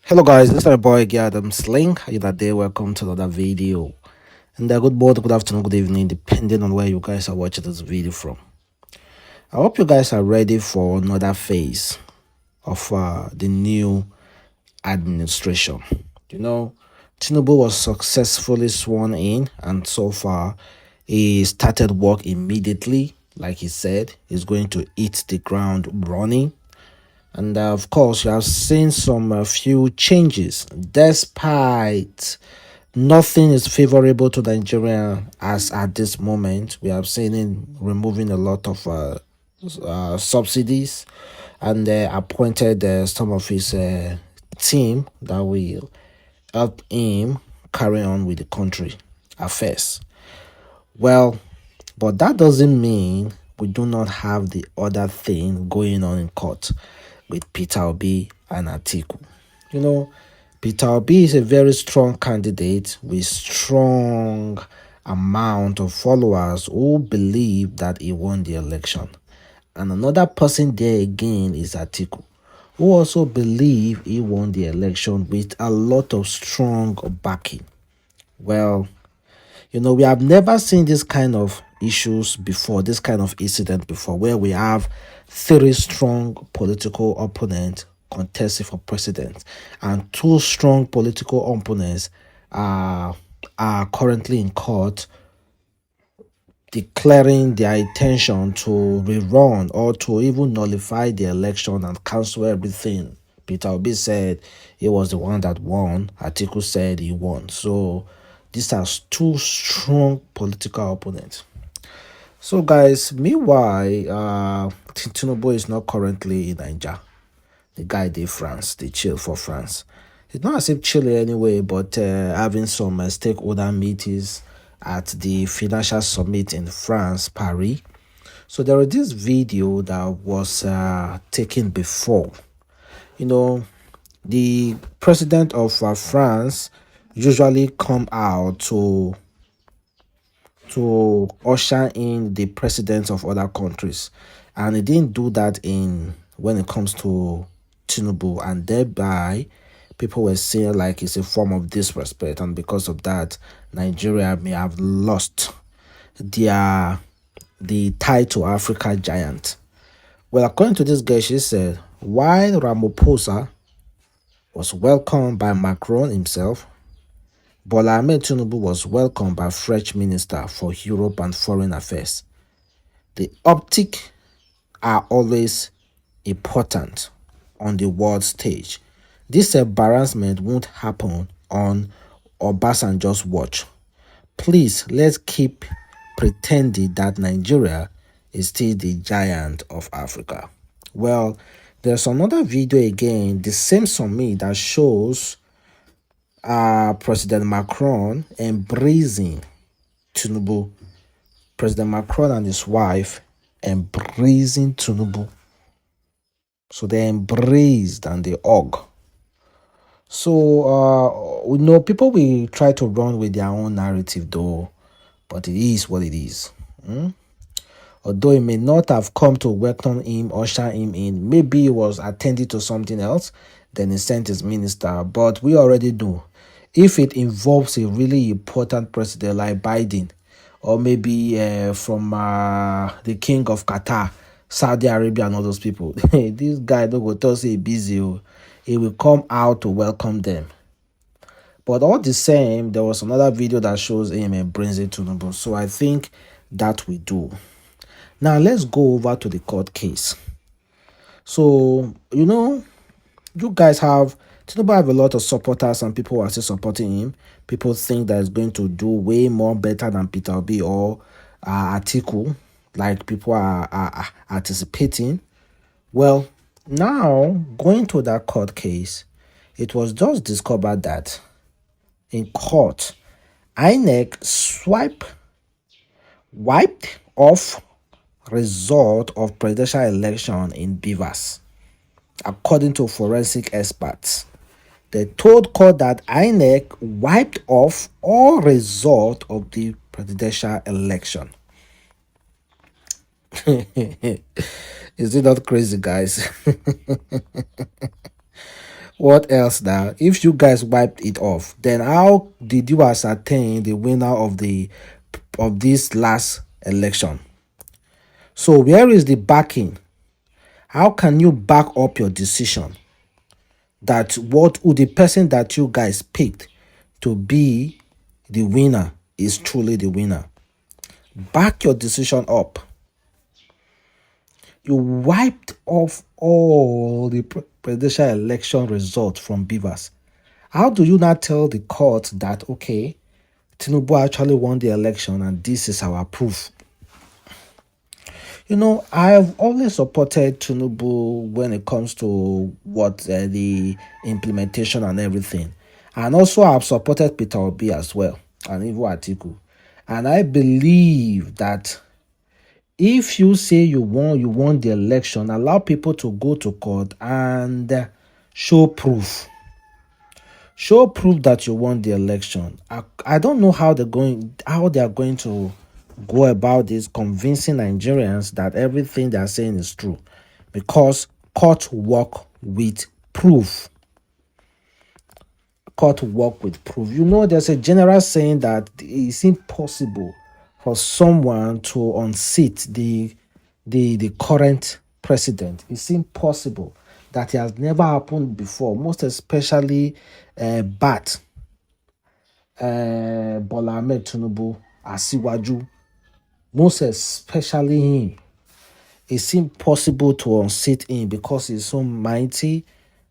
Hello guys, this is my boy Adamslink. How you that day? Welcome to another video. And good morning, good afternoon, good evening, depending on where you guys are watching this video from. I hope you guys are ready for another phase of the new administration. You know, Tinubu was successfully sworn in, and so far he started work immediately. Like he said, he's going to hit the ground running. And of course, you have seen some few changes, despite nothing is favorable to Nigeria as at this moment. We have seen him removing a lot of subsidies and appointed some of his team that will help him carry on with the country affairs. Well, but that doesn't mean we do not have the other thing going on in court with Peter Obi and Atiku. You know, Peter Obi is a very strong candidate with strong amount of followers who believe that he won the election. And another person there again is Atiku, who also believe he won the election with a lot of strong backing. Well, we have never seen this kind of issues before, this kind of incident before, where we have three strong political opponents contesting for president, and two strong political opponents are currently in court declaring their intention to rerun or to even nullify the election and cancel everything. Peter Obi said he was the one that won. Atiku said he won. So these are two strong political opponents. So guys, meanwhile, Tinubu is not currently in Nigeria. The guy did France, they chill for France. It's not as if chilling anyway, but having some stakeholder meetings at the financial summit in France, Paris. So there was this video that was taken before. The president of France usually come out to usher in the presidents of other countries, and he didn't do that when it comes to Tinubu, and thereby people were saying like it's a form of disrespect, and because of that Nigeria may have lost the title Africa giant. Well, according to this girl, she said while Ramaphosa was welcomed by Macron himself, Bola Ahmed Tinubu was welcomed by French Minister for Europe and Foreign Affairs. The optics are always important on the world stage. This embarrassment won't happen on Obasanjo's watch. Please, let's keep pretending that Nigeria is still the giant of Africa. Well, there's another video again, the same summit, that shows President Macron embracing Tinubu. President Macron and his wife embracing Tinubu. So they embraced and they hug. So we know people will try to run with their own narrative though, but it is what it is. Although he may not have come to welcome him, usher him in, maybe he was attending to something else, then he sent his minister. But we already know, if it involves a really important president like Biden, or maybe from the king of Qatar, Saudi Arabia, and all those people, this guy don't go tell say busy. He will come out to welcome them. But all the same, there was another video that shows him embracing Tinubu. So I think that we do. Now let's go over to the court case. So, you guys have, Tinubu have a lot of supporters and people are still supporting him. People think that he's going to do way more better than Peter Obi or Atiku, like people are anticipating. Well, now going to that court case, it was just discovered that in court, INEC wiped off result of presidential election in BVAS. According to forensic experts, they told court that INEC wiped off all result of the presidential election. Is it not crazy, guys? What else now? If you guys wiped it off, then how did you ascertain the winner of this last election? So where is the backing? How can you back up your decision that what who the person that you guys picked to be the winner is truly the winner? Back your decision up. You wiped off all the presidential election results from BVAS. How do you not tell the court that, okay, Tinubu actually won the election and this is our proof? I've always supported Tinubu when it comes to the implementation and everything. And also I've supported Peter Obi as well, and even Atiku. And I believe that if you say you won the election, allow people to go to court and show proof. Show proof that you won the election. I don't know how they are going to go about this, convincing Nigerians that everything they are saying is true, because court work with proof. Court work with proof. There's a general saying that it's impossible for someone to unseat the current president. It's impossible. That it has never happened before, most especially Bola Ahmed Tinubu, Asiwaju, most especially him. It's impossible to unseat him because he's so mighty,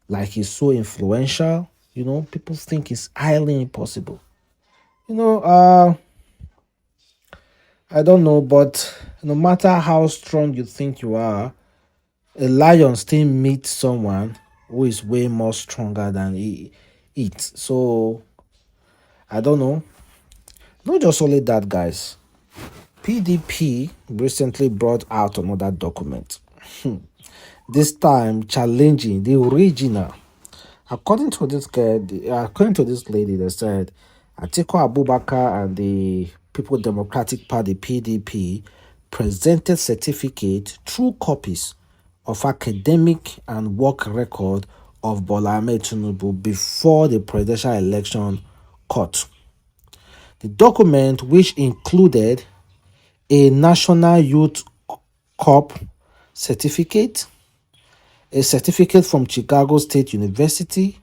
like he's so influential. People think it's highly impossible. I don't know, but no matter how strong you think you are, a lion still meets someone who is way more stronger than it. So I don't know. Not just only that, guys. PDP recently brought out another document. This time challenging the original. According to this lady, they said Atiku Abubakar and the People Democratic Party (PDP) presented certificate, true copies of academic and work record of Bola Ahmed Tinubu before the presidential election court. The document, which included a National Youth Corps certificate, a certificate from Chicago State University,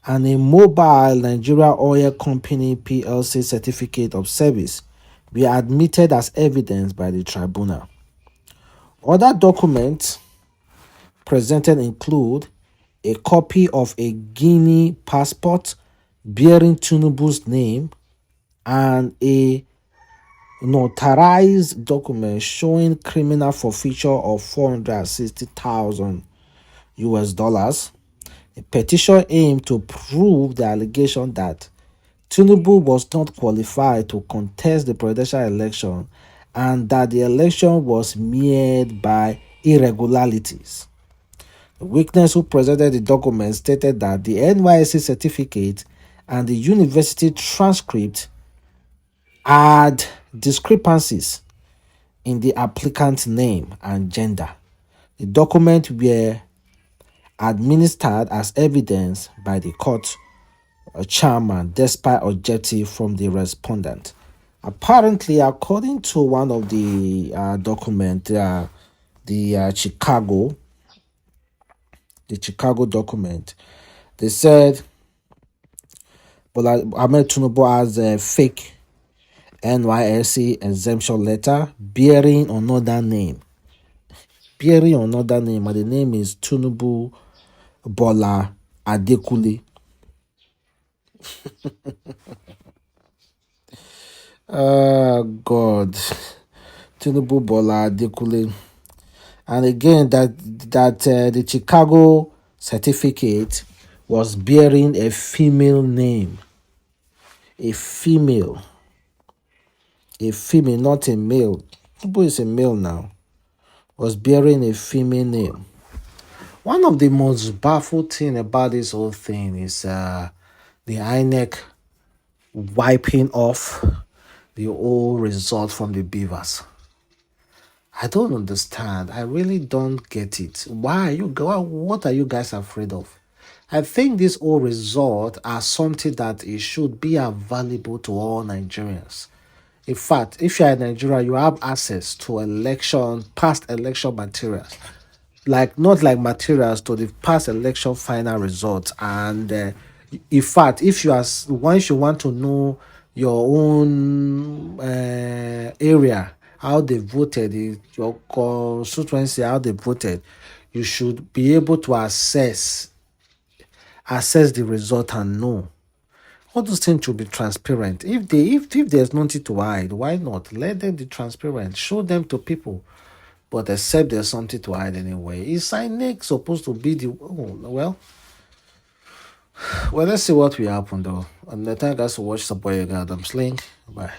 and a Mobile Nigeria Oil Company PLC certificate of service, were admitted as evidence by the tribunal. Other documents presented include a copy of a Guinea passport bearing Tinubu's name and a notarized document showing criminal forfeiture of $460,000. A petition aimed to prove the allegation that Tinubu was not qualified to contest the presidential election and that the election was marred by irregularities. The witness who presented the document stated that the NYSC certificate and the university transcript had discrepancies in the applicant's name and gender. The documents were administered as evidence by the court chairman despite objective from the respondent. Apparently, according to one of the document, the Chicago document, they said Ahmed Tinubu has a fake NYSC exemption letter bearing another name. And the name is Tinubu Bola Adekule. God. Tinubu Bola Adekule. And again, that the Chicago certificate was bearing a female name. A female, not a male. Tinubu is a male now. Was bearing a female name. One of the most baffled thing about this whole thing is the INEC wiping off the whole result from the BVAS. I don't understand. I really don't get it. What are you guys afraid of? I think this whole result are something that it should be available to all Nigerians. In fact, if you are in Nigeria, you have access to past election materials, like not like materials to the past election final results. And in fact, if you are once you want to know your own area, how they voted, your constituency, how they voted, you should be able to assess the result and know. All those things should be transparent. If there's nothing to hide, why not? Let them be transparent. Show them to people. But except there's something to hide anyway. Is INEC supposed to be the well, let's see what will happen though. And I thank guys for watching. Support your Adamslink. Bye.